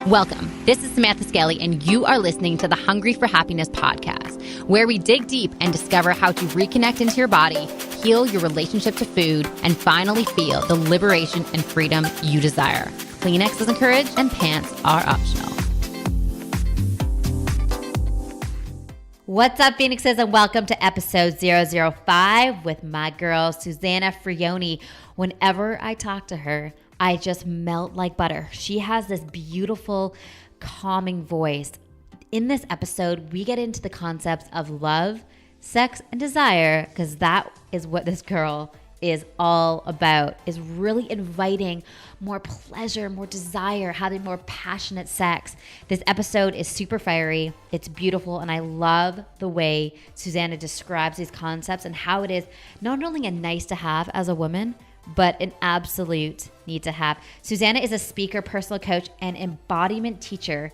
Welcome. This is Samantha Skelly, and you are listening to the Hungry for Happiness podcast, where we dig deep and discover how to reconnect into your body, heal your relationship to food, and finally feel the liberation and freedom you desire. Kleenex is encouraged, and pants are optional. What's up, Phoenixes, and welcome to episode 005 with my girl, Susana Frioni. Whenever I talk to her, I just melt like butter. She has this beautiful, calming voice. In this episode, we get into the concepts of love, sex, and desire, because that is what this girl is all about, is really inviting more pleasure, more desire, having more passionate sex. This episode is super fiery. It's beautiful, and I love the way Susana describes these concepts and how it is not only a nice to have as a woman, but an absolute need to have. Susana is a speaker, personal coach, and embodiment teacher,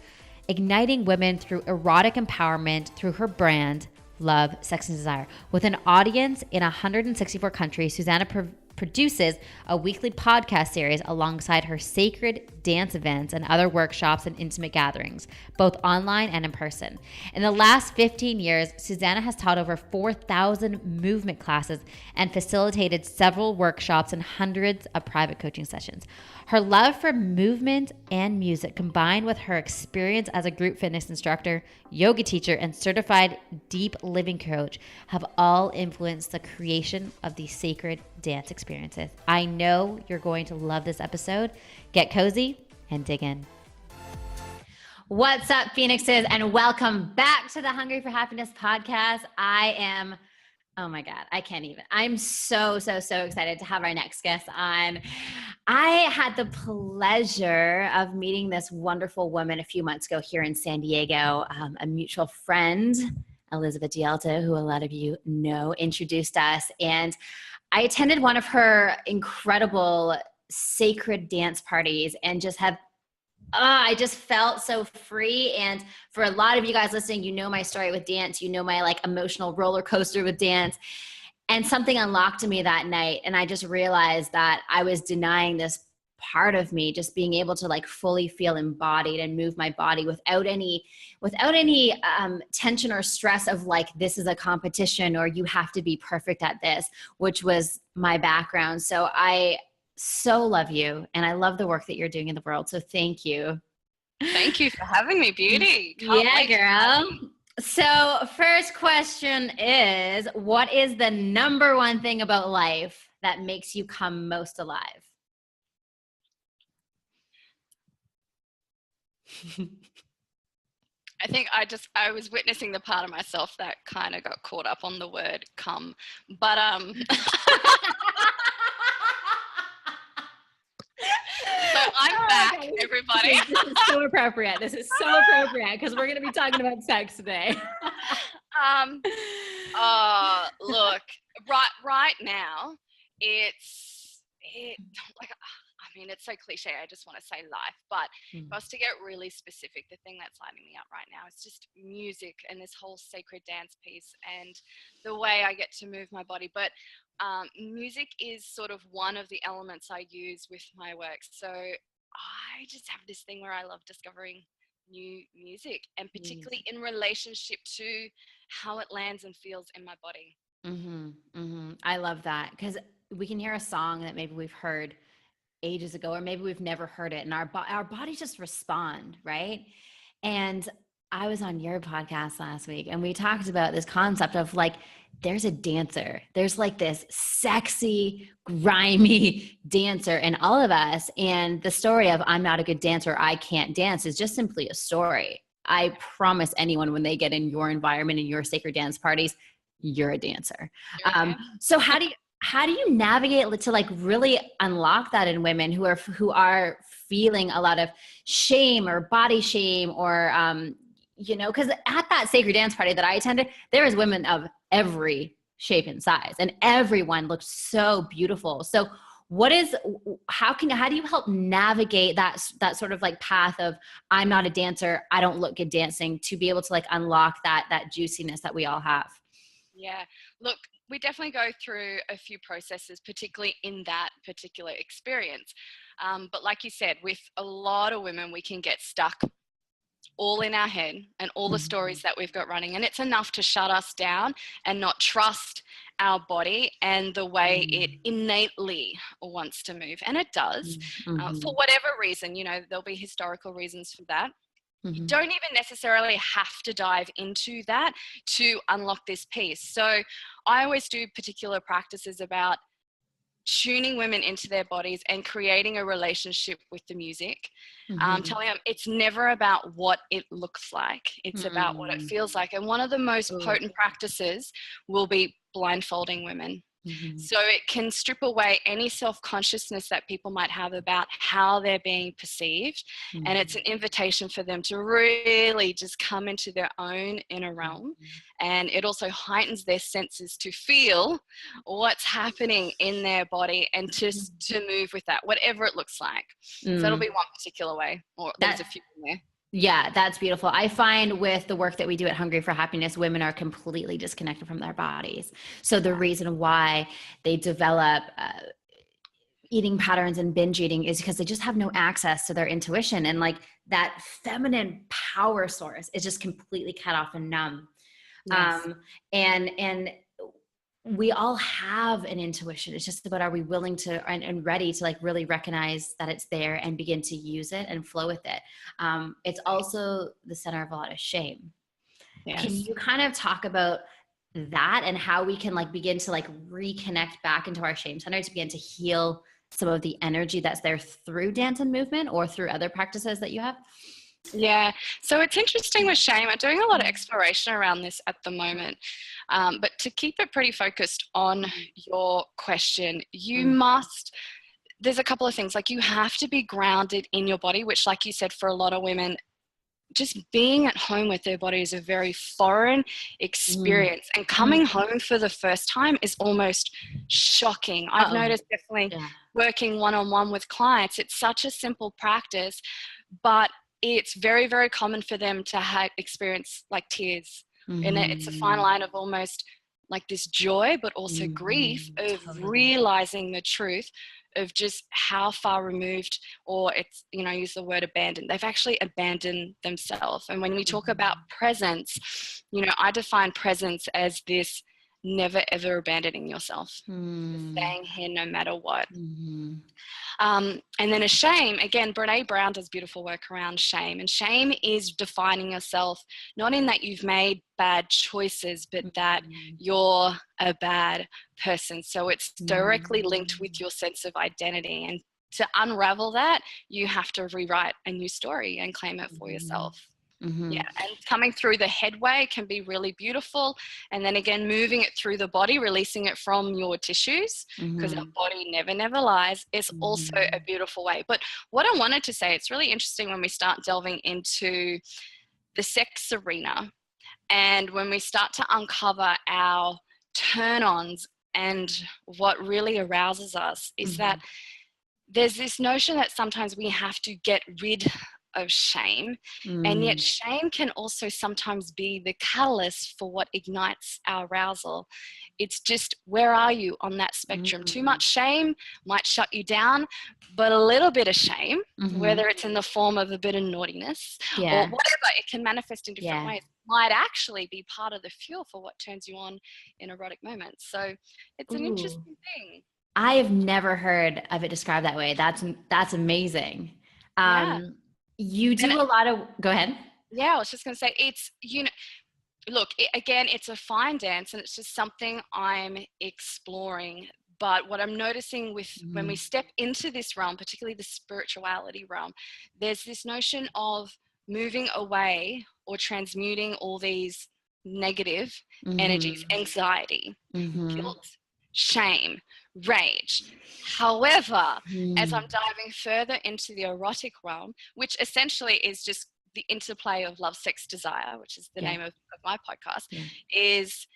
igniting women through erotic empowerment through her brand, Love, Sex, and Desire. With an audience in 164 countries, Susana produces a weekly podcast series alongside her sacred dance events and other workshops and intimate gatherings, both online and in person. In the last 15 years, Susana has taught over 4,000 movement classes and facilitated several workshops and hundreds of private coaching sessions. Her love for movement and music, combined with her experience as a group fitness instructor, yoga teacher, and certified deep living coach, have all influenced the creation of these sacred dance experiences. I know you're going to love this episode. Get cozy and dig in. What's up, Phoenixes, and welcome back to the Hungry for Happiness podcast. Oh my God, I can't even. I'm so excited to have our next guest on. I had the pleasure of meeting this wonderful woman a few months ago here in San Diego. A mutual friend, Elizabeth Dialta, who a lot of you know, introduced us. And I attended one of her incredible sacred dance parties and I just felt so free. And for a lot of you guys listening, you know my story with dance, you know my emotional roller coaster with dance. And something unlocked in me that night. And I just realized that I was denying this part of me, just being able to fully feel embodied and move my body without any tension or stress of this is a competition or you have to be perfect at this, which was my background. So I so love you, and I love the work that you're doing in the world. So thank you. Thank you for having me, beauty. Yeah, girl. So first question is, what is the number one thing about life that makes you come most alive? I think I was witnessing the part of myself that kind of got caught up on the word come, but so I'm back, everybody. This is so appropriate. This is so appropriate because we're going to be talking about sex today. Look, right now, it's so cliche. I just want to say life, but for us to get really specific, the thing that's lighting me up right now is just music and this whole sacred dance piece and the way I get to move my body. But music is sort of one of the elements I use with my work. So I just have this thing where I love discovering new music, and particularly in relationship to how it lands and feels in my body. I love that, because we can hear a song that maybe we've heard ages ago, or maybe we've never heard it, and our bodies just respond, right? And I was on your podcast last week, and we talked about this concept of there's a dancer. There's this sexy, grimy dancer in all of us. And the story of I'm not a good dancer, I can't dance is just simply a story. I promise anyone when they get in your environment, in your sacred dance parties, you're a dancer. So how do you navigate to really unlock that in women who are feeling a lot of shame or body shame or, because at that sacred dance party that I attended, there was women of every shape and size, and everyone looked so beautiful. So how do you help navigate that sort of path of I'm not a dancer, I don't look good dancing, to be able to unlock that juiciness that we all have? Yeah, look, we definitely go through a few processes, particularly in that particular experience. But like you said, with a lot of women, we can get stuck all in our head and all the stories that we've got running. And it's enough to shut us down and not trust our body and the way it innately wants to move. And it does, for whatever reason. You know, there'll be historical reasons for that. You don't even necessarily have to dive into that to unlock this piece. So I always do particular practices about tuning women into their bodies and creating a relationship with the music. Telling them it's never about what it looks like, it's about what it feels like. And one of the most potent practices will be blindfolding women. So it can strip away any self-consciousness that people might have about how they're being perceived. And it's an invitation for them to really just come into their own inner realm. And it also heightens their senses to feel what's happening in their body and just to move with that, whatever it looks like. So that'll be one particular way, or there's a few in there. Yeah, that's beautiful. I find with the work that we do at Hungry for Happiness, women are completely disconnected from their bodies. So the reason why they develop eating patterns and binge eating is because they just have no access to their intuition, and like that feminine power source is just completely cut off and numb. Yes. And we all have an intuition. It's just about, are we willing to and ready to like really recognize that it's there and begin to use it and flow with it. It's also the center of a lot of shame. Yes. Can you kind of talk about that and how we can like begin to like reconnect back into our shame center to begin to heal some of the energy that's there through dance and movement or through other practices that you have? Yeah, so it's interesting with shame. I'm doing a lot of exploration around this at the moment. But to keep it pretty focused on your question, you must, there's a couple of things. Like, you have to be grounded in your body, which, like you said, for a lot of women, just being at home with their body is a very foreign experience. And coming home for the first time is almost shocking. I've noticed, definitely working one-on-one with clients, it's such a simple practice, but it's very, very common for them to experience like tears. And it's a fine line of almost like this joy, but also grief of realizing the truth of just how far removed, or it's, you know, use the word abandoned. They've actually abandoned themselves. And when we talk about presence, you know, I define presence as this never ever abandoning yourself, staying here no matter what. And then a shame, again, Brene Brown does beautiful work around shame. And shame is defining yourself, not in that you've made bad choices, but that you're a bad person. So it's directly linked with your sense of identity. And to unravel that, you have to rewrite a new story and claim it for yourself. Yeah, and coming through the headway can be really beautiful. And then again, moving it through the body, releasing it from your tissues, because our body never lies, is also a beautiful way. But what I wanted to say, it's really interesting when we start delving into the sex arena and when we start to uncover our turn-ons and what really arouses us, is that there's this notion that sometimes we have to get rid of shame, and yet shame can also sometimes be the catalyst for what ignites our arousal. It's just, where are you on that spectrum? Too much shame might shut you down, but a little bit of shame, whether it's in the form of a bit of naughtiness or whatever, it can manifest in different ways, might actually be part of the fuel for what turns you on in erotic moments. So it's an interesting thing. I have never heard of it described that way. That's amazing. You do a lot of, go ahead. Yeah, I was just going to say, it's, you know, look, again, it's a fine dance and it's just something I'm exploring. But what I'm noticing with when we step into this realm, particularly the spirituality realm, there's this notion of moving away or transmuting all these negative energies, anxiety, guilt, shame, rage. However, as I'm diving further into the erotic realm, which essentially is just the interplay of love, sex, desire, which is the name of my podcast, is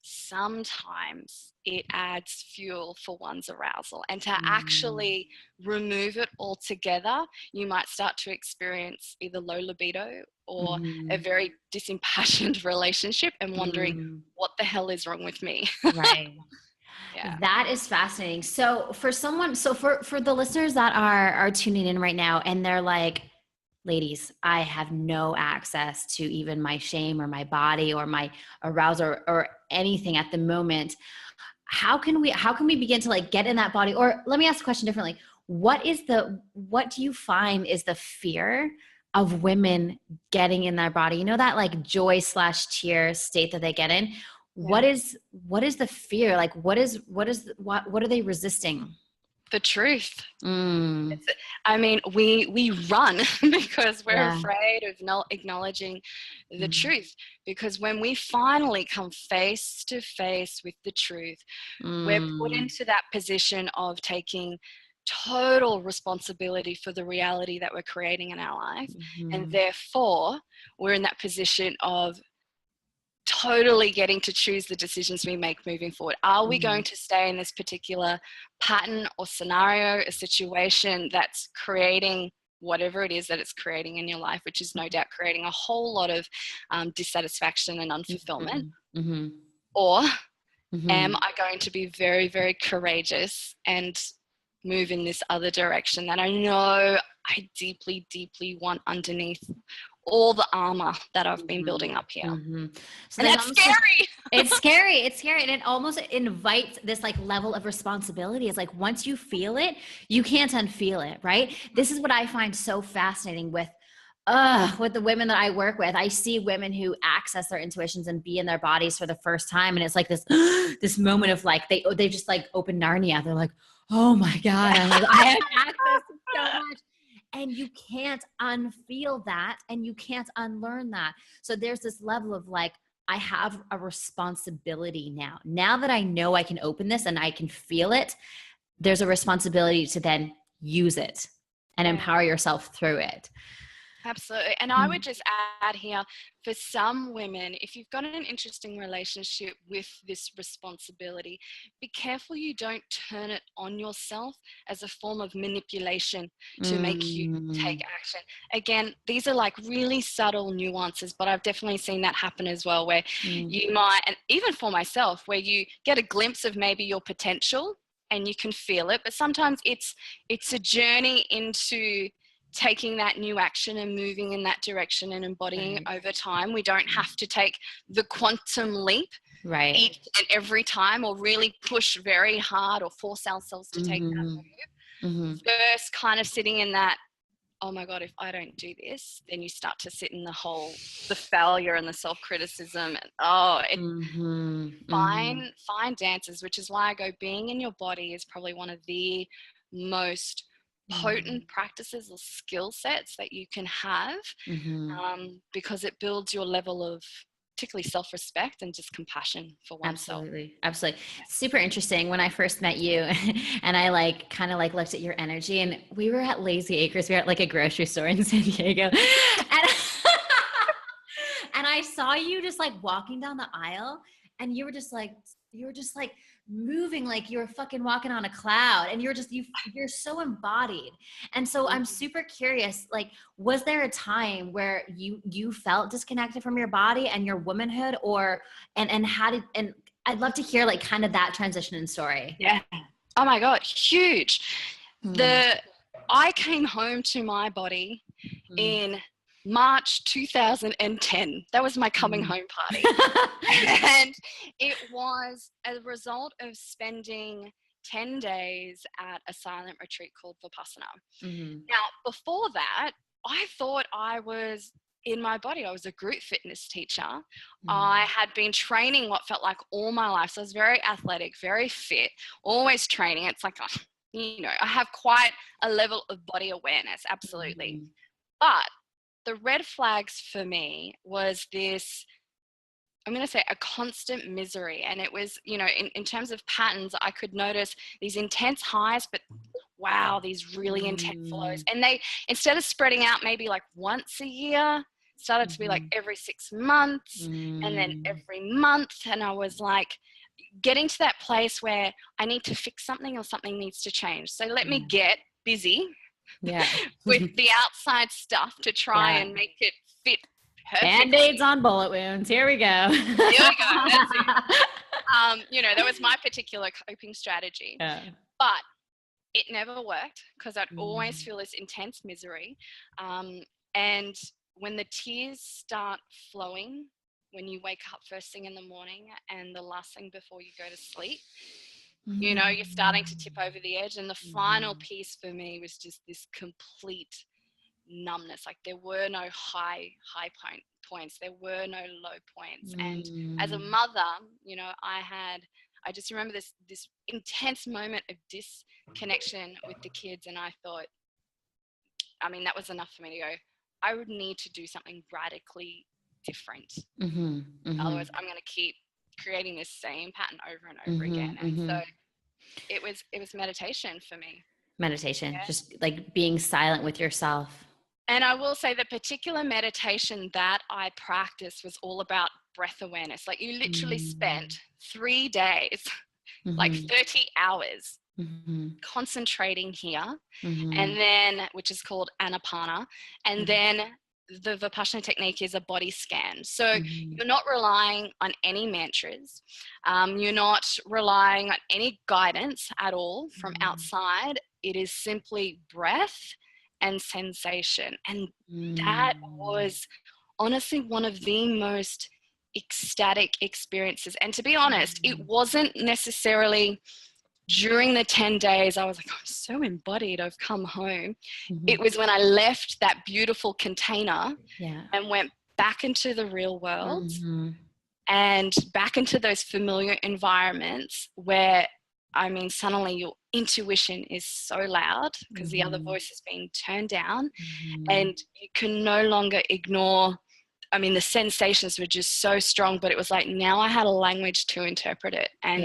sometimes it adds fuel for one's arousal. And to actually remove it altogether, you might start to experience either low libido or a very disimpassioned relationship and wondering what the hell is wrong with me. Right. Yeah. That is fascinating. So for someone, so for the listeners that are tuning in right now and they're like, ladies, I have no access to even my shame or my body or my arousal or anything at the moment. How can we begin to like get in that body? Or let me ask the question differently. What do you find is the fear of women getting in their body? You know, that like joy slash tear state that they get in. Yeah. What is the fear? Like what are they resisting? The truth. Mm, I mean, we run because we're yeah. afraid of not acknowledging the Mm, truth. Because when we finally come face to face with the truth, we're put mm, into that position of taking total responsibility for the reality that we're creating in our life. And mhm, therefore, we're in that position of totally getting to choose the decisions we make moving forward. Are we going mhm, to stay in this particular pattern or scenario, a situation that's creating whatever it is that it's creating in your life, which is no doubt creating a whole lot of dissatisfaction and unfulfillment? mhm, mhm, Or am mhm. I going to be very, very courageous and move in this other direction that I know I deeply, deeply want underneath all the armor that I've been Mhm, building up here? mhm. So And there's that's almost this, scary. it's scary. It's scary. And it almost invites this like level of responsibility. It's like once you feel it, you can't unfeel it, right? This is what I find so fascinating with the women that I work with. I see women who access their intuitions and be in their bodies for the first time. And it's like this this moment of like they just like open Narnia. They're like, oh my God, I'm like, I have access to so much. And you can't unfeel that and you can't unlearn that. So there's this level of like, I have a responsibility now. Now that I know I can open this and I can feel it, there's a responsibility to then use it and Yeah. empower yourself through it. Absolutely. And I would just add here, for some women, if you've got an interesting relationship with this responsibility, be careful you don't turn it on yourself as a form of manipulation to make you take Mm, action. Again, these are like really subtle nuances, but I've definitely seen that happen as well, where mm, you might, and even for myself, where you get a glimpse of maybe your potential and you can feel it, but sometimes it's a journey into taking that new action and moving in that direction and embodying right. over time. We don't have to take the quantum leap Right. each and every time or really push very hard or force ourselves to take that Mm-hmm. Mm-hmm. move. First, kind of sitting in that, oh my God, if I don't do this, then you start to sit in the failure and the self-criticism. And Mm-hmm. Mm-hmm. find dances, which is why I go, being in your body is probably one of the most potent practices or skill sets that you can have, Mm-hmm. because it builds your level of particularly self-respect and just compassion for oneself. Absolutely. Absolutely. Super interesting. When I first met you and I like kind of like looked at your energy and we were at Lazy Acres. We were at like a grocery store in San Diego. And, and I saw you just like walking down the aisle and you were just like moving like you were fucking walking on a cloud and you're so embodied. And so I'm super curious, like, was there a time where you felt disconnected from your body and your womanhood, or and how did, and I'd love to hear like kind of that transition and story. Yeah. Oh my God, huge. Mm, The I came home to my body mm, in March 2010. That was my coming mm. home party. And it was a result of spending 10 days at a silent retreat called Vipassana. Mhm, Now, before that, I thought I was in my body. I was a group fitness teacher. I mm, had been training what felt like all my life. So I was very athletic, very fit, always training. It's like, I have quite a level of body awareness, absolutely. mhm, But the red flags for me was this, I'm going to say, a constant misery. And it was, in terms of patterns, I could notice these intense highs, but wow, these really intense lows. mm, And they, instead of spreading out maybe like once a year, started to be like mhm, every 6 months and then mm. every month. And I was like getting to that place where I need to fix something or something needs to change. So let me Yeah. get busy Yeah. with the outside stuff to try Yeah. and make it fit perfect. Band-Aids on bullet wounds. Here we go. Here we go. That's it. You know, that was my particular coping strategy. Yeah. But it never worked because I'd always feel this intense misery. And when the tears start flowing, when you wake up first thing in the morning and the last thing before you go to sleep, you know, you're starting to tip over the edge. And the final piece for me was just this complete numbness. Like there were no high points. There were no low points. And as a mother, you know, I just remember this intense moment of disconnection with the kids. And I thought, I mean, that was enough for me to go, I would need to do something radically different. Otherwise, I'm going to keep creating this same pattern over and over again. And so it was meditation for me. Meditation, just like being silent with yourself. And I will say the particular meditation that I practiced was all about breath awareness. Like you literally spent 3 days, like 30 hours concentrating here, and then, which is called Anapana, and then the Vipassana technique is a body scan. So you're not relying on any mantras. You're not relying on any guidance at all from outside. It is simply breath and sensation. And that was honestly one of the most ecstatic experiences. And to be honest, it wasn't necessarily during the 10 days I was like, I'm so embodied, I've come home. It was when I left that beautiful container and went back into the real world and back into those familiar environments where, I mean, suddenly your intuition is so loud because the other voice has been turned down, and you can no longer ignore. I mean, the sensations were just so strong, but it was like now I had a language to interpret it. And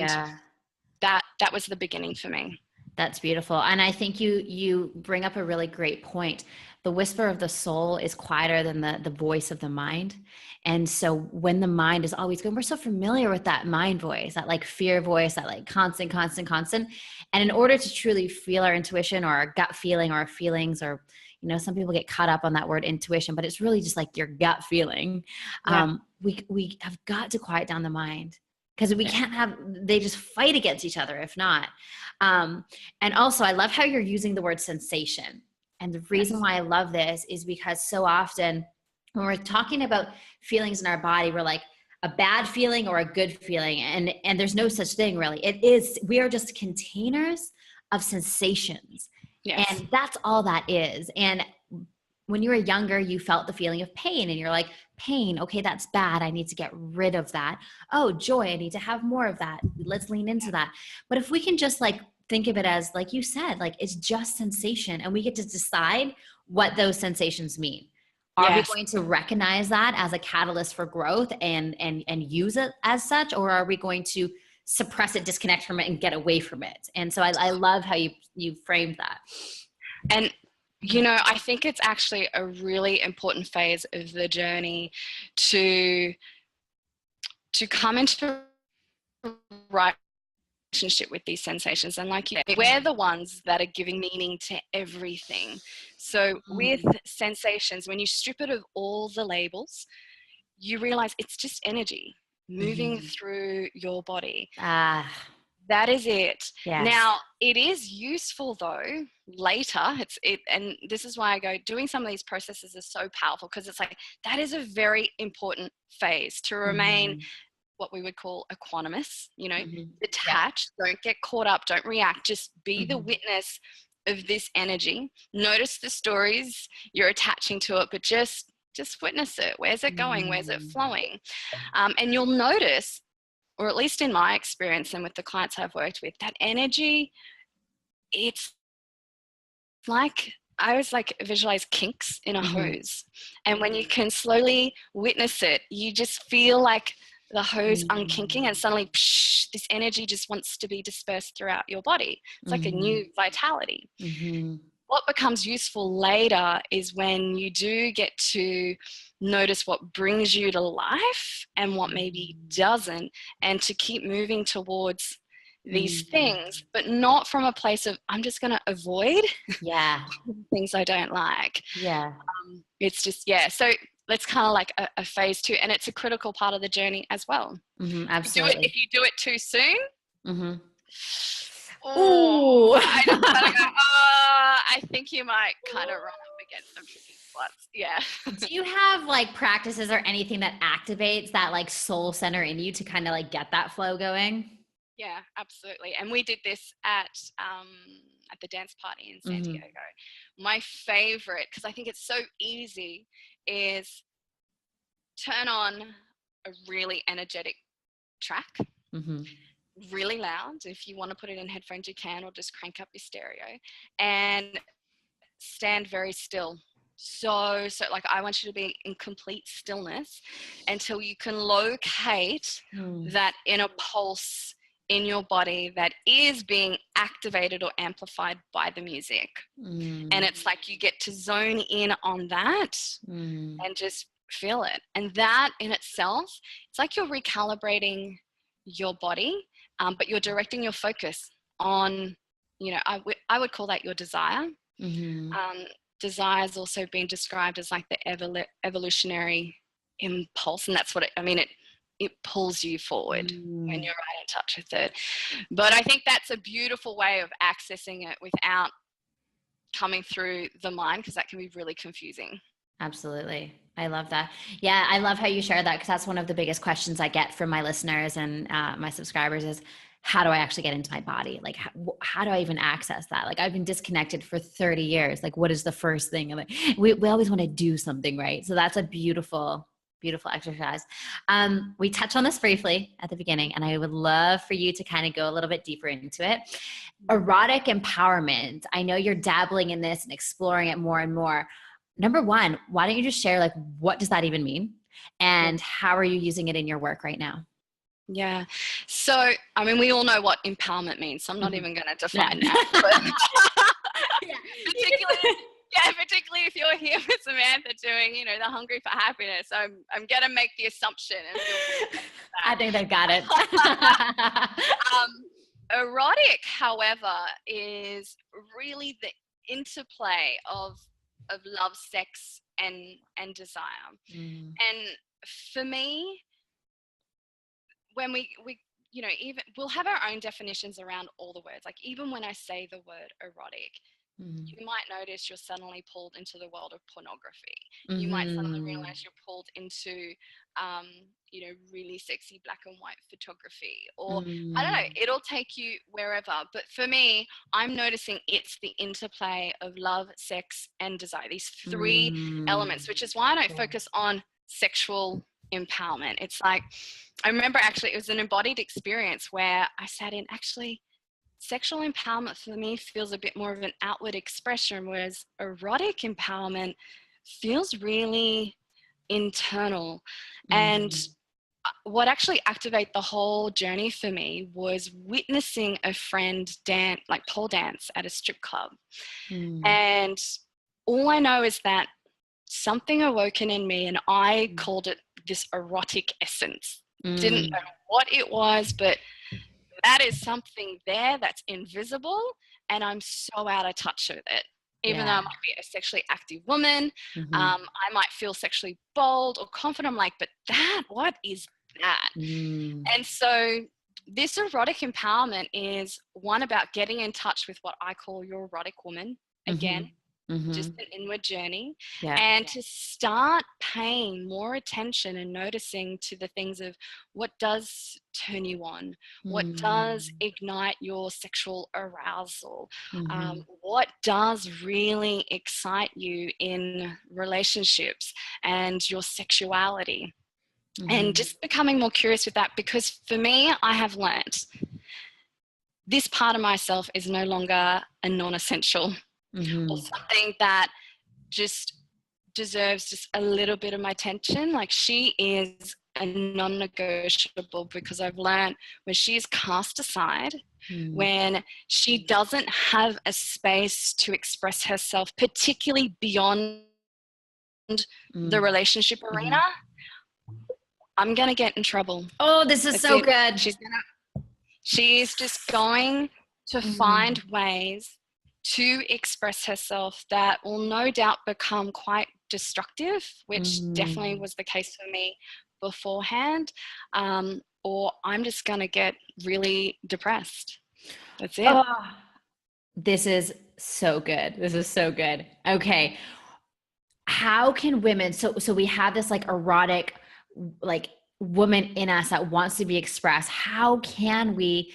that was the beginning for me. That's beautiful. And I think you bring up a really great point. The whisper of the soul is quieter than the voice of the mind. And so when the mind is always going, we're so familiar with that mind voice, that like fear voice, that like constant. And in order to truly feel our intuition or our gut feeling or our feelings, or, you know, some people get caught up on that word intuition, but it's really just like your gut feeling. We have got to quiet down the mind. Because we can't they just fight against each other if not. And also I love how you're using the word sensation. And the reason why I love this is because so often when we're talking about feelings in our body, we're like a bad feeling or a good feeling. And there's no such thing really. We are just containers of sensations. And that's all that is. And when you were younger, you felt the feeling of pain and you're like, pain, okay, that's bad. I need to get rid of that. Oh, joy, I need to have more of that. Let's lean into that. But if we can just like think of it as, like you said, like it's just sensation and we get to decide what those sensations mean. Are we going to recognize that as a catalyst for growth and use it as such? Or are we going to suppress it, disconnect from it and get away from it? And so I love how you framed that. And you know, I think it's actually a really important phase of the journey to come into right relationship with these sensations. And like you said, we're the ones that are giving meaning to everything. So with sensations, when you strip it of all the labels, you realize it's just energy moving through your body. That is it. Yes. Now, it is useful though later. And this is why I go, doing some of these processes is so powerful, because it's like that is a very important phase to remain what we would call equanimous, you know, detached, don't get caught up, don't react, just be the witness of this energy. Notice the stories you're attaching to it, but just witness it. Where's it going? Where's it flowing? And you'll notice, or at least in my experience and with the clients I've worked with, that energy, it's like, I always like visualize kinks in a hose. And when you can slowly witness it, you just feel like the hose unkinking and suddenly this energy just wants to be dispersed throughout your body. It's like a new vitality. What becomes useful later is when you do get to notice what brings you to life and what maybe doesn't, and to keep moving towards these things, but not from a place of, I'm just going to avoid things I don't like. Yeah. It's just, so it's kind of like a phase 2, and it's a critical part of the journey as well. Absolutely. If you do it too soon, Ooh. I just kind of go, I think you might kind of run up against some tricky spots. Yeah. Do you have like practices or anything that activates that like soul center in you to kind of like get that flow going? Yeah, absolutely. And we did this at the dance party in San Diego. My favorite, because I think it's so easy, is turn on a really energetic track, really loud. If you want to put it in headphones, you can, or just crank up your stereo, and stand very still. So like I want you to be in complete stillness until you can locate that inner pulse in your body that is being activated or amplified by the music. And it's like you get to zone in on that and just feel it. And that in itself, it's like you're recalibrating your body, but you're directing your focus on, you know, I would call that your desire. Desire has also been described as like the evolutionary impulse, and that's what it pulls you forward when you're right in touch with it. But I think that's a beautiful way of accessing it without coming through the mind, because that can be really confusing. Absolutely. I love that. Yeah, I love how you share that, because that's one of the biggest questions I get from my listeners and my subscribers is, how do I actually get into my body? Like, how do I even access that? Like, I've been disconnected for 30 years. Like, what is the first thing? Like, we always want to do something, right? So that's a beautiful, beautiful exercise. We touched on this briefly at the beginning, and I would love for you to kind of go a little bit deeper into it. Erotic empowerment. I know you're dabbling in this and exploring it more and more. Number one, why don't you just share, like, what does that even mean? And how are you using it in your work right now? Yeah. So, I mean, we all know what empowerment means, so I'm not even going to define that. But particularly if you're here with Samantha doing, you know, the Hungry for Happiness, I'm going to make the assumption. And I think they've got it. Erotic, however, is really the interplay of love, sex, and desire. And for me, when we you know, even we'll have our own definitions around all the words. Like, even when I say the word erotic, you might notice you're suddenly pulled into the world of pornography. You might suddenly realize you're pulled into you know, really sexy black and white photography, or I don't know, it'll take you wherever. But for me, I'm noticing it's the interplay of love, sex, and desire, these three elements, which is why I don't focus on sexual empowerment. It's like, I remember actually it was an embodied experience where I sat in, actually, sexual empowerment for me feels a bit more of an outward expression, whereas erotic empowerment feels really internal. And what actually activated the whole journey for me was witnessing a friend dance, like pole dance at a strip club. And all I know is that something awoken in me, and I called it this erotic essence. Didn't know what it was, but that is something there that's invisible, and I'm so out of touch with it. Even though I might be a sexually active woman, I might feel sexually bold or confident. I'm like, but what is that? And so this erotic empowerment is one about getting in touch with what I call your erotic woman. Again, just an inward journey, and to start paying more attention and noticing to the things of what does turn you on, what does ignite your sexual arousal, what does really excite you in relationships and your sexuality, and just becoming more curious with that. Because for me, I have learnt this part of myself is no longer a non-essential or something that just deserves just a little bit of my attention. Like, she is a non-negotiable, because I've learned when she is cast aside, when she doesn't have a space to express herself, particularly beyond the relationship arena, I'm going to get in trouble. Oh, this is so good. She's just going to find ways to express herself that will no doubt become quite destructive, which definitely was the case for me beforehand, or I'm just going to get really depressed. That's it. Oh, this is so good. This is so good. Okay. How can women, so we have this like erotic, like woman in us that wants to be expressed. How can we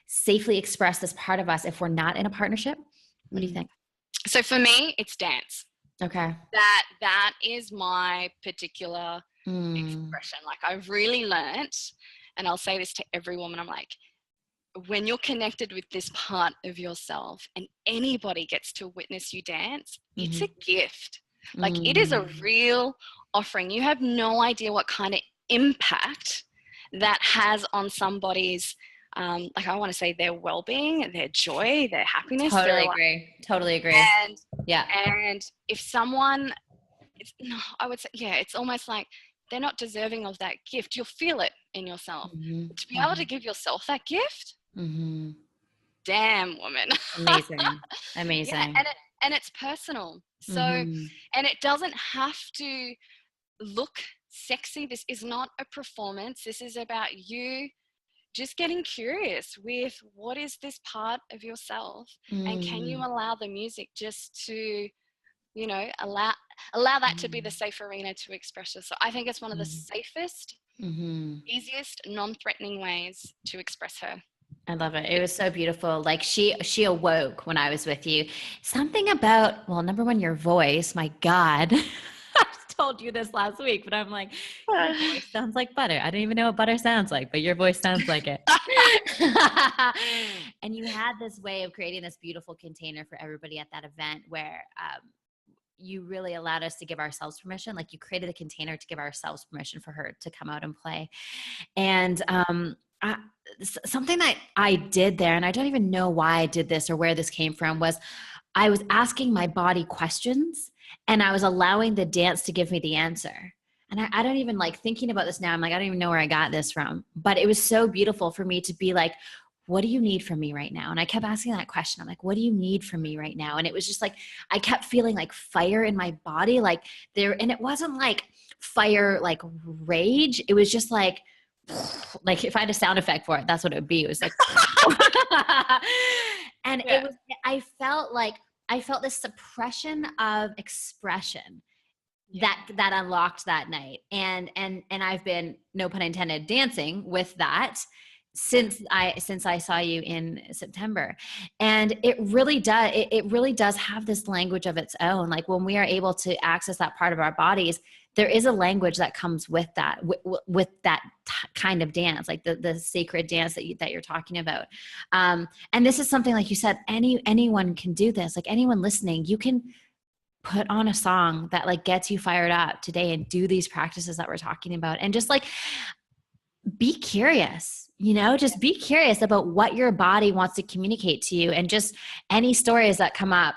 safely express this part of us if we're not in a partnership? What do you think? So for me, it's dance. Okay. That is my particular expression. Like I've really learnt, and I'll say this to every woman, I'm like, when you're connected with this part of yourself and anybody gets to witness you dance, it's a gift. Like it is a real offering. You have no idea what kind of impact that has on somebody's, like I want to say their well-being, their joy, their happiness. Totally agree. Totally agree. And yeah. And if someone, I would say, yeah, it's almost like they're not deserving of that gift. You'll feel it in yourself. To be able to give yourself that gift, damn, woman. Amazing. Yeah, and it's personal. So, and it doesn't have to look sexy. This is not a performance. This is about you just getting curious with what is this part of yourself, and can you allow the music just to, you know, allow that to be the safe arena to express yourself. I think it's one of the safest, easiest, non-threatening ways to express her. I love it. It was so beautiful. Like she awoke when I was with you. Something about, well, number one, your voice, my God. I told you this last week, but I'm like, your voice sounds like butter. I don't even know what butter sounds like, but your voice sounds like it. And you had this way of creating this beautiful container for everybody at that event where you really allowed us to give ourselves permission. Like you created a container to give ourselves permission for her to come out and play. And something that I did there, and I don't even know why I did this or where this came from, was I was asking my body questions and I was allowing the dance to give me the answer. And I don't even like thinking about this now. I'm like, I don't even know where I got this from, but it was so beautiful for me to be like, what do you need from me right now? And I kept asking that question. I'm like, what do you need from me right now? And it was just like, I kept feeling like fire in my body, like there, and it wasn't like fire, like rage. It was just like if I had a sound effect for it, that's what it would be. It was like, and it was, I felt this suppression of expression that unlocked that night. And I've been, no pun intended, dancing with that since I saw you in September. And it really does have this language of its own. Like when we are able to access that part of our bodies, there is a language that comes with that, with that kind of dance, like the sacred dance that you're talking about. And this is something, like you said, anyone can do this. Like anyone listening, you can put on a song that like gets you fired up today and do these practices that we're talking about. And just like, be curious, just be curious about what your body wants to communicate to you. And just any stories that come up,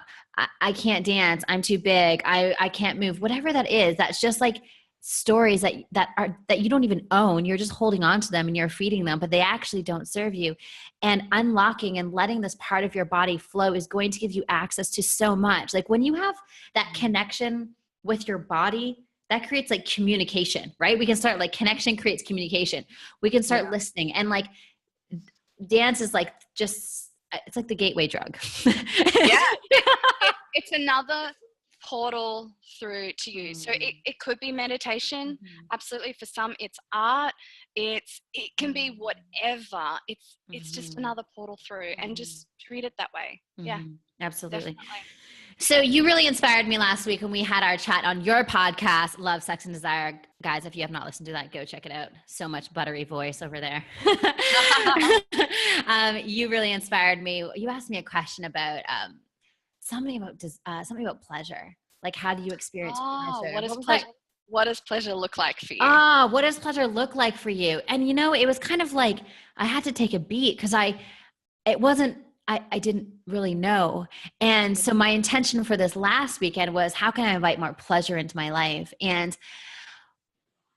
I can't dance, I'm too big, I can't move, whatever that is, that's just like stories that you don't even own. You're just holding on to them and you're feeding them, but they actually don't serve you. And unlocking and letting this part of your body flow is going to give you access to so much. Like when you have that connection with your body, that creates like communication, right? We can start like connection creates communication. We can start listening, and like dance is like it's like the gateway drug. It's another portal through to you. So it could be meditation. Absolutely. For some, it's art. It can be whatever. It's just another portal through, and just treat it that way. Yeah, absolutely. Definitely. So you really inspired me last week when we had our chat on your podcast, Love, Sex, and Desire. Guys, if you have not listened to that, go check it out. So much buttery voice over there. You really inspired me. You asked me a question about something about pleasure. Like, how do you experience pleasure? What does pleasure look like for you? What does pleasure look like for you? And it was kind of like I had to take a beat because I didn't really know. And so my intention for this last weekend was, how can I invite more pleasure into my life? And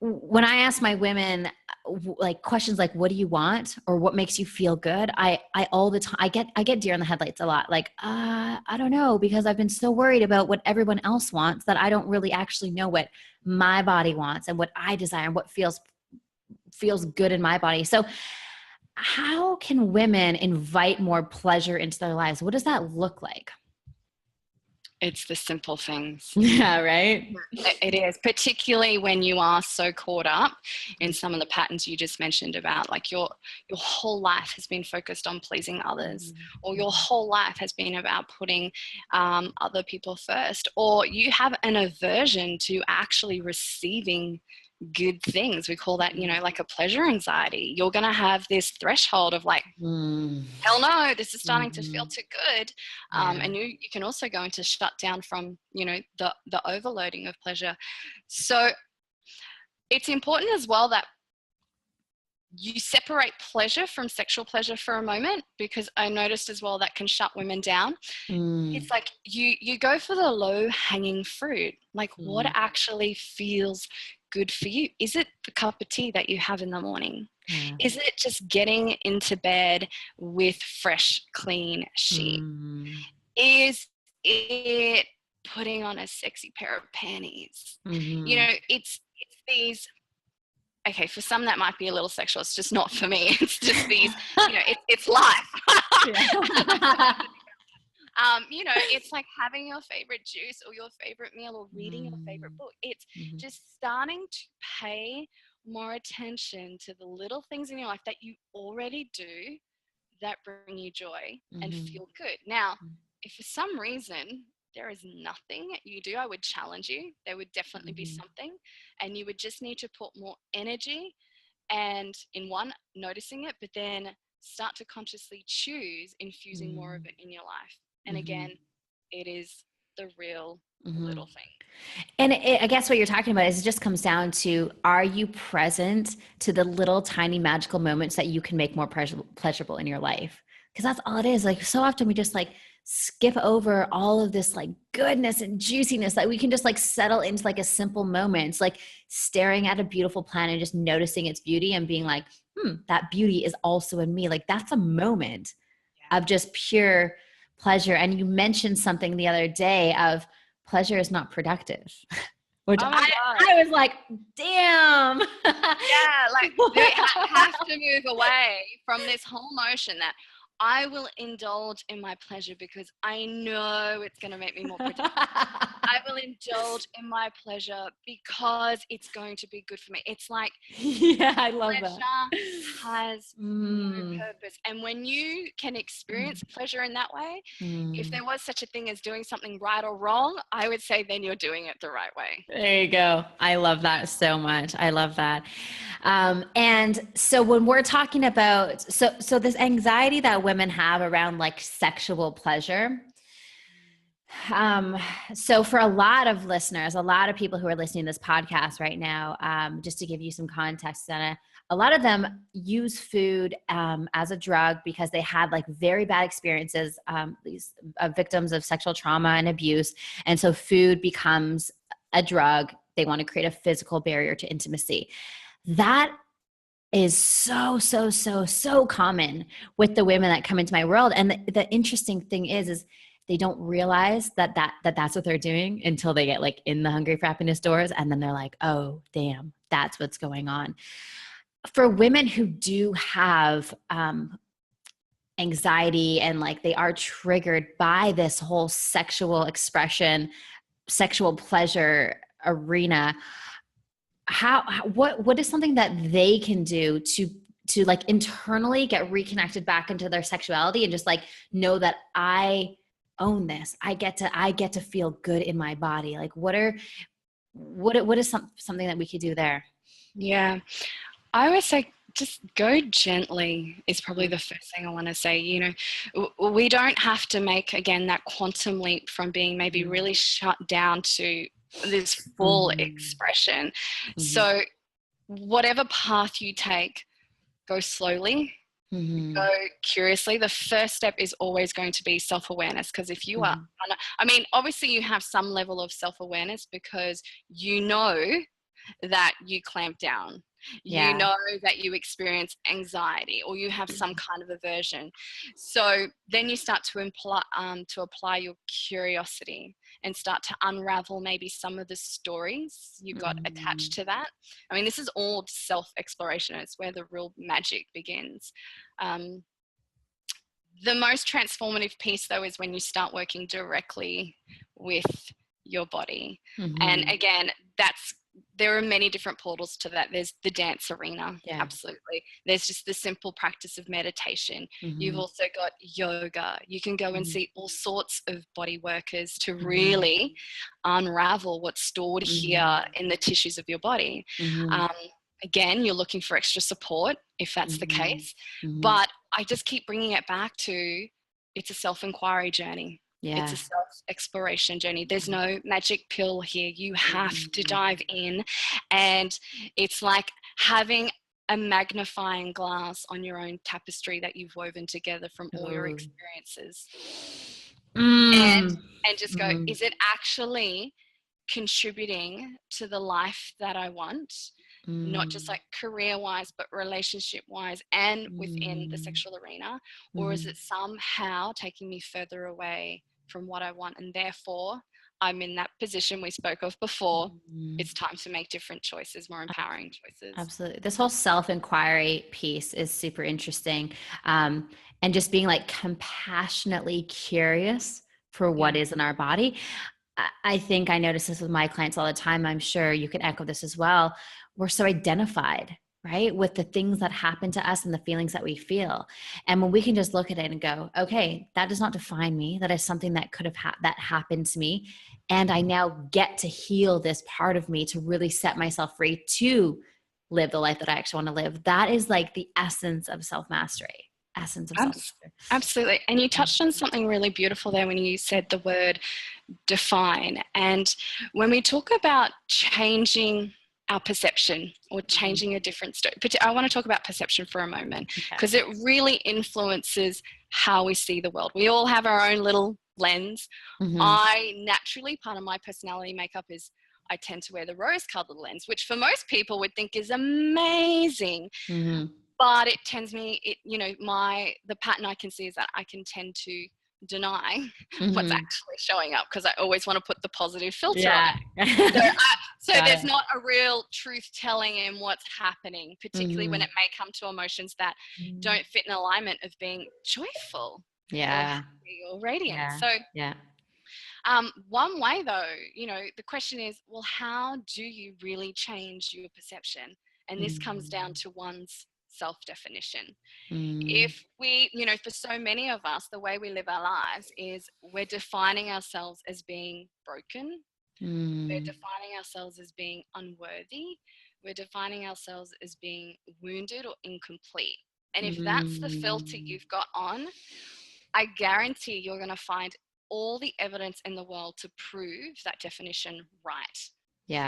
when I ask my women like questions like, what do you want? Or what makes you feel good? I all the time, I get deer in the headlights a lot. Like, I don't know, because I've been so worried about what everyone else wants that I don't really actually know what my body wants and what I desire and what feels good in my body. So how can women invite more pleasure into their lives? What does that look like? It's the simple things. Yeah, right? It is, particularly when you are so caught up in some of the patterns you just mentioned about, like your whole life has been focused on pleasing others, or your whole life has been about putting other people first, or you have an aversion to actually receiving good things. We call that, like a pleasure anxiety. You're going to have this threshold of like, hell no, this is starting to feel too good. And you can also go into shutdown from, the overloading of pleasure. So it's important as well that you separate pleasure from sexual pleasure for a moment, because I noticed as well that can shut women down. It's like you go for the low hanging fruit. Like what actually feels good for you? Is it the cup of tea that you have in the morning? Is it just getting into bed with fresh, clean sheet? Is it putting on a sexy pair of panties? It's these. Okay, for some that might be a little sexual. It's just not for me. It's just these, it's life. It's like having your favorite juice or your favorite meal or reading your favorite book. It's just starting to pay more attention to the little things in your life that you already do that bring you joy and feel good. Now, if for some reason there is nothing you do, I would challenge you. There would definitely be something, and you would just need to put more energy and in noticing it, but then start to consciously choose infusing more of it in your life. And again, it is the real little thing. And I guess what you're talking about is it just comes down to, are you present to the little tiny magical moments that you can make more pleasurable in your life? Because that's all it is. Like so often we just like skip over all of this like goodness and juiciness that we can just like settle into like a simple moment. It's like staring at a beautiful plant and just noticing its beauty and being like, that beauty is also in me. Like that's a moment of just pure pleasure. And you mentioned something the other day of pleasure is not productive, which I was like, damn. Yeah, like we have to move away from this whole notion that I will indulge in my pleasure because I know it's going to make me more productive. I will indulge in my pleasure because it's going to be good for me. It's like, I love pleasure has no purpose. And when you can experience pleasure in that way, if there was such a thing as doing something right or wrong, I would say then you're doing it the right way. There you go. I love that so much. I love that. And so when we're talking about, so this anxiety that women have around like sexual pleasure, so for a lot of listeners, a lot of people who are listening to this podcast right now, just to give you some context, Susana, a lot of them use food as a drug because they had like very bad experiences, these victims of sexual trauma and abuse. And so food becomes a drug. They want to create a physical barrier to intimacy. That is so common with the women that come into my world. And the interesting thing is they don't realize that's what they're doing until they get like in the Hungry for Happiness doors. And then they're like, oh, damn, that's what's going on. For women who do have anxiety and like they are triggered by this whole sexual expression, sexual pleasure arena, what is something that they can do to like internally get reconnected back into their sexuality and just like know that I own this. I get to feel good in my body. Like what is something that we could do there? Yeah. I would say just go gently is probably the first thing I want to say. We don't have to make, again, that quantum leap from being maybe really shut down to this full expression. So whatever path you take, go slowly, go curiously. The first step is always going to be self-awareness, because if you are, obviously you have some level of self-awareness because you know that you clamp down. Yeah. You know that you experience anxiety or you have some kind of aversion. So then you start to apply your curiosity and start to unravel maybe some of the stories you got attached to that. I mean, this is all self-exploration. It's where the real magic begins. The most transformative piece, though, is when you start working directly with your body. And again, there are many different portals to that. There's the dance arena, absolutely. There's just the simple practice of meditation. You've also got yoga. You can go and see all sorts of body workers to really unravel what's stored here in the tissues of your body. Again, you're looking for extra support if that's the case. But I just keep bringing it back to, it's a self-inquiry journey. It's a self-exploration journey. There's no magic pill here. You have to dive in. And it's like having a magnifying glass on your own tapestry that you've woven together from all your experiences. And just go, is it actually contributing to the life that I want? Not just like career-wise, but relationship-wise and within the sexual arena? Or is it somehow taking me further away from what I want? And therefore, I'm in that position we spoke of before. It's time to make different choices, more empowering choices. Absolutely. This whole self-inquiry piece is super interesting. And just being like compassionately curious for what is in our body. I think I notice this with my clients all the time. I'm sure you can echo this as well. We're so identified, right, with the things that happen to us and the feelings that we feel. And when we can just look at it and go, okay, that does not define me. That is something that could have that happened to me. And I now get to heal this part of me to really set myself free to live the life that I actually want to live. That is like the essence of self-mastery. Absolutely. And you touched on something really beautiful there when you said the word define. And when we talk about changing our perception or changing a different story, I want to talk about perception for a moment, because it really influences how we see the world. We all have our own little lens. I naturally, part of my personality makeup is I tend to wear the rose-colored lens, which for most people would think is amazing. But it tends me, the pattern I can see is that I can tend to deny what's actually showing up, because I always want to put the positive filter on it. So there's not a real truth telling in what's happening, particularly when it may come to emotions that don't fit in alignment of being joyful or happy or radiant. One way though, the question is, well, how do you really change your perception? And this comes down to one's self-definition. If we, for so many of us, the way we live our lives is we're defining ourselves as being broken. We're defining ourselves as being unworthy. We're defining ourselves as being wounded or incomplete. And if that's the filter you've got on, I guarantee you're going to find all the evidence in the world to prove that definition right.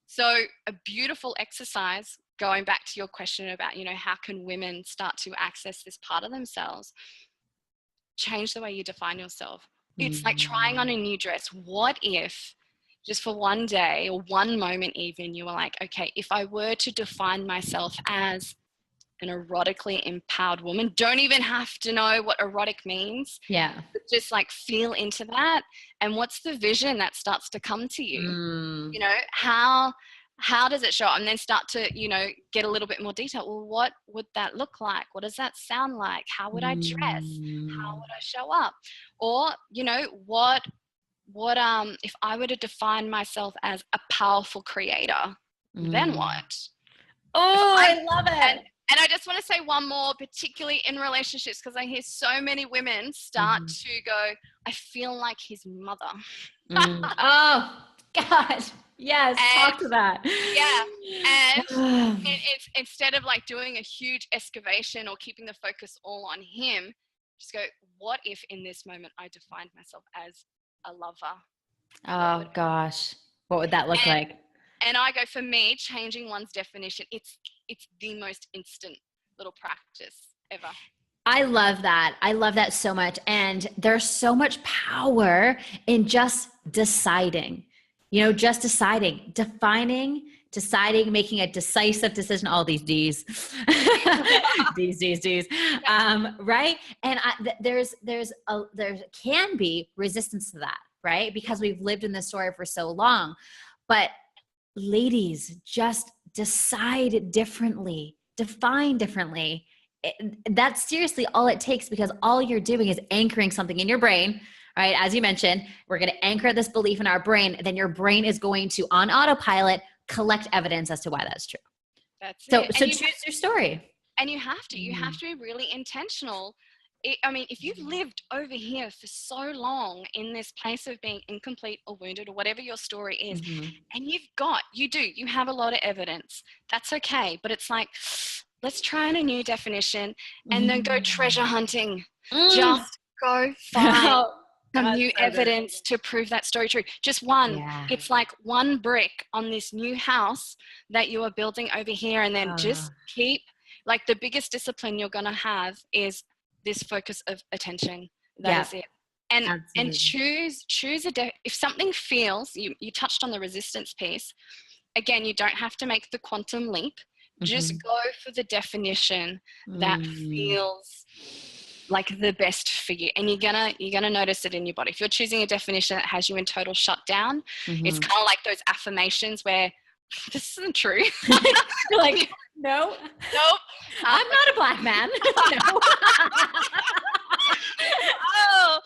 So a beautiful exercise, going back to your question about, how can women start to access this part of themselves? Change the way you define yourself. It's like trying on a new dress. What if just for one day or one moment even, you were like, okay, if I were to define myself as an erotically empowered woman, don't even have to know what erotic means. But just like feel into that. And what's the vision that starts to come to you? How does it show up? And then start to, get a little bit more detail. Well, what would that look like? What does that sound like? How would I dress? How would I show up? Or, what if I were to define myself as a powerful creator, then what? I love it. And I just want to say one more, particularly in relationships, because I hear so many women start to go, I feel like his mother. Oh, God. Yes, talk to that. And it's instead of like doing a huge excavation or keeping the focus all on him, just go, what if in this moment I defined myself as a lover? Oh gosh, what would that look like? And I go, for me, changing one's definition, it's the most instant little practice ever. I love that. I love that so much. And there's so much power in just deciding. Just deciding, making a decisive decision, all these D's, D's, right? And there can be resistance to that, right? Because we've lived in this story for so long. But ladies, just decide differently, define differently. That's seriously all it takes, because all you're doing is anchoring something in your brain, right? As you mentioned, we're going to anchor this belief in our brain. Then your brain is going to, on autopilot, collect evidence as to why that's true. So choose your story. And you have to be really intentional. If you've lived over here for so long in this place of being incomplete or wounded or whatever your story is, and you have a lot of evidence, that's okay. But it's like, let's try on a new definition and then go treasure hunting. Just go find some new evidence to prove that story true. Just one. Yeah. It's like one brick on this new house that you are building over here, and then just keep, like, the biggest discipline you're going to have is this focus of attention. That is it. And choose if something feels, you touched on the resistance piece. Again, you don't have to make the quantum leap. Just go for the definition that feels like the best for you, and you're gonna notice it in your body. If you're choosing a definition that has you in total shutdown, it's kind of like those affirmations where this isn't true. You're like, nope, I'm not a black man. No.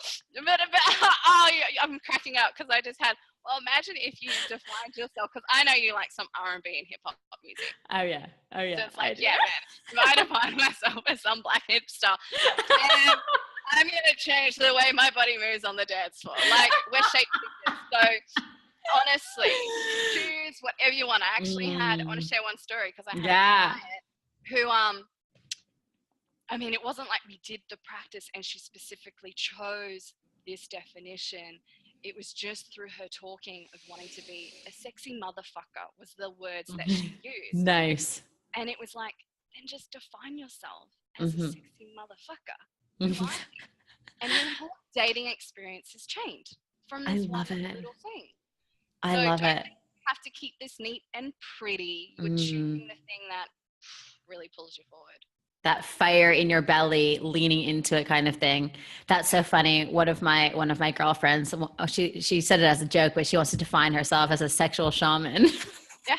I'm cracking up because I just had. Well, imagine if you defined yourself, because I know you like some R&B and hip hop music. Oh yeah. So it's like, man, if I define myself as some black hipster, and I'm gonna change the way my body moves on the dance floor. Like, we're shape figures. So honestly, choose whatever you want. I actually I want to share one story, because I had a client who, it wasn't like we did the practice and she specifically chose this definition. It was just through her talking of wanting to be a sexy motherfucker was the words that she used. Nice. And it was like, then just define yourself as a sexy motherfucker. Right? And then her dating experience has changed from this little thing. I love it. You have to keep this neat and pretty. You're choosing the thing that really pulls you forward. That fire in your belly, leaning into it kind of thing. That's so funny. One of my girlfriends, she said it as a joke, but she wants to define herself as a sexual shaman. Yeah.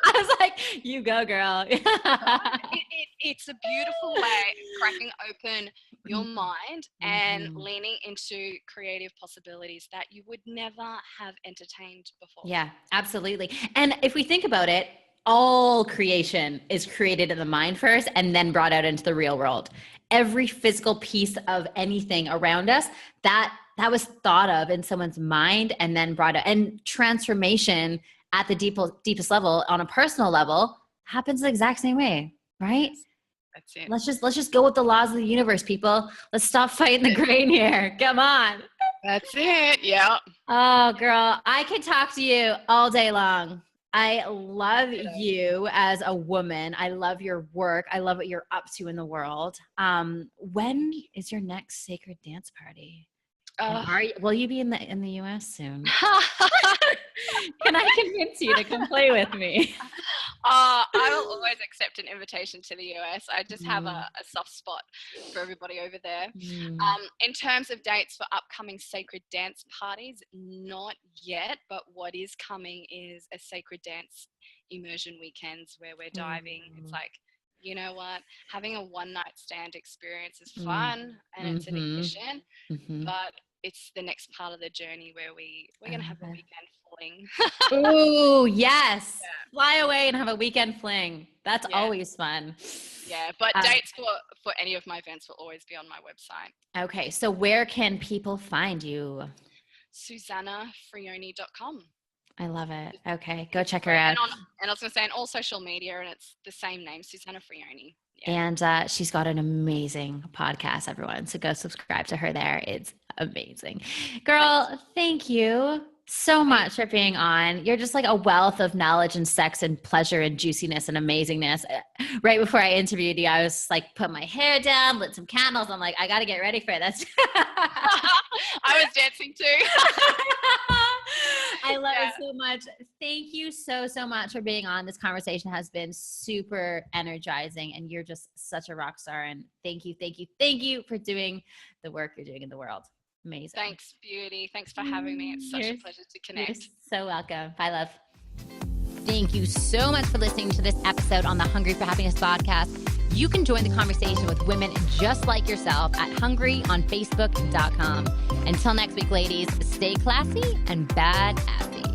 I was like, you go, girl. It's a beautiful way of cracking open your mind and leaning into creative possibilities that you would never have entertained before. Yeah, absolutely. And if we think about it, all creation is created in the mind first and then brought out into the real world. Every physical piece of anything around us that was thought of in someone's mind and then brought out. And transformation at the deepest level, on a personal level, happens the exact same way, right? That's it. Let's just go with the laws of the universe, people. Let's stop fighting the grain here. Come on. That's it. Yeah. Oh, girl, I could talk to you all day long. I love you as a woman. I love your work. I love what you're up to in the world. When is your next sacred dance party? Will you be in the US soon? Can I convince you to come play with me? I will always accept an invitation to the US. I just have a soft spot for everybody over there. In terms of dates for upcoming sacred dance parties, not yet, but what is coming is a sacred dance immersion weekends where we're diving. It's like, you know what, having a one-night stand experience is fun and it's an ignition, but it's the next part of the journey where we're going to have a weekend fling. Ooh, yes. Yeah. Fly away and have a weekend fling. That's always fun. Yeah, but dates for any of my events will always be on my website. Okay, so where can people find you? SusanaFrioni.com. I love it. Okay, go check her out. And I was going to say, on all social media, and it's the same name, Susana Frioni. Yeah. And she's got an amazing podcast, everyone. So go subscribe to her there. It's amazing. Girl, thank you so much for being on. You're just like a wealth of knowledge and sex and pleasure and juiciness and amazingness. Right before I interviewed you, I was like, put my hair down, lit some candles. I'm like, I got to get ready for this. I was dancing too. I love it so much. Thank you so much for being on. This conversation has been super energizing, and you're just such a rock star. And thank you for doing the work you're doing in the world. Amazing. Thanks, Beauty. Thanks for having me. It's such a pleasure to connect. You're so welcome. Bye, love. Thank you so much for listening to this episode on the Hungry for Happiness podcast. You can join the conversation with women just like yourself at hungryonfacebook.com. Until next week, ladies, stay classy and badassy.